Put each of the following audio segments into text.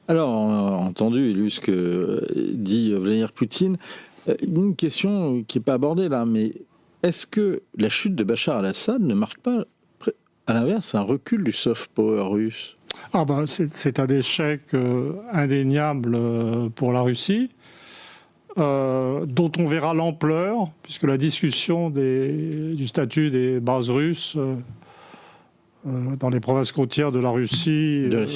Alors, on a entendu et lu ce que dit Vladimir Poutine. Une question qui n'est pas abordée là, mais est-ce que la chute de Bachar al-Assad ne marque pas, à l'inverse, un recul du soft power russe? C'est un échec indéniable pour la Russie, dont on verra l'ampleur, puisque la discussion du statut des bases russes dans les provinces côtières de la Russie... De la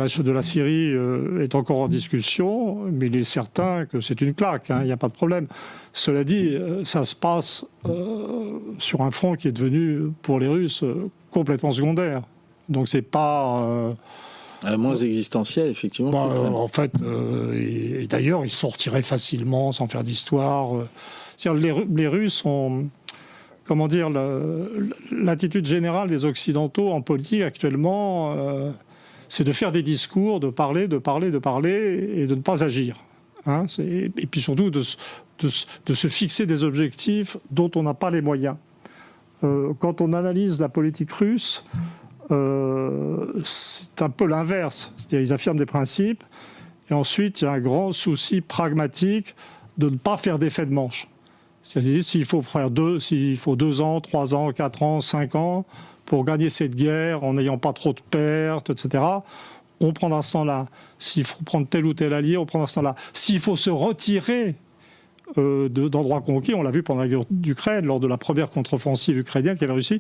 Syrie de la Syrie est encore en discussion, mais il est certain que c'est une claque, il n'y a pas de problème. Cela dit, ça se passe sur un front qui est devenu, pour les Russes, complètement secondaire. Donc c'est pas... moins existentiel, effectivement. En fait, et d'ailleurs, ils sortiraient facilement, sans faire d'histoire. Les Russes ont... Comment dire, l'attitude générale des Occidentaux en politique actuellement, c'est de faire des discours, de parler, et de ne pas agir. Et puis surtout de se fixer des objectifs dont on n'a pas les moyens. Quand on analyse la politique russe, c'est un peu l'inverse. C'est-à-dire qu'ils affirment des principes, et ensuite il y a un grand souci pragmatique de ne pas faire d'effet de manche. C'est-à-dire s'il faut 2 ans, 3 ans, 4 ans, 5 ans pour gagner cette guerre en n'ayant pas trop de pertes, etc., on prend dans ce temps-là. S'il faut prendre tel ou tel allié, on prend dans ce temps-là. S'il faut se retirer d'endroits conquis, on l'a vu pendant la guerre d'Ukraine, lors de la première contre-offensive ukrainienne qui avait réussi,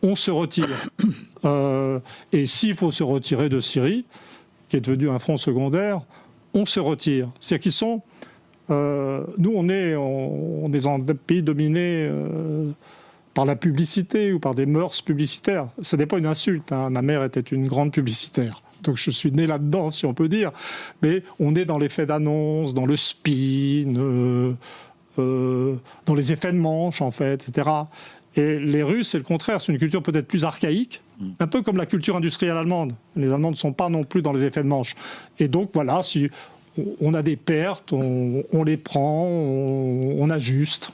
on se retire. Et s'il faut se retirer de Syrie, qui est devenu un front secondaire, on se retire. C'est-à-dire qu'ils sont... nous, on est dans un pays dominé par la publicité ou par des mœurs publicitaires. Ce n'est pas une insulte. Ma mère était une grande publicitaire. Donc je suis né là-dedans, si on peut dire. Mais on est dans l'effet d'annonce, dans le spin, dans les effets de manche, en fait, etc. Et les Russes, c'est le contraire. C'est une culture peut-être plus archaïque, un peu comme la culture industrielle allemande. Les Allemands ne sont pas non plus dans les effets de manche. Et donc, voilà, si... on a des pertes, on les prend, on ajuste.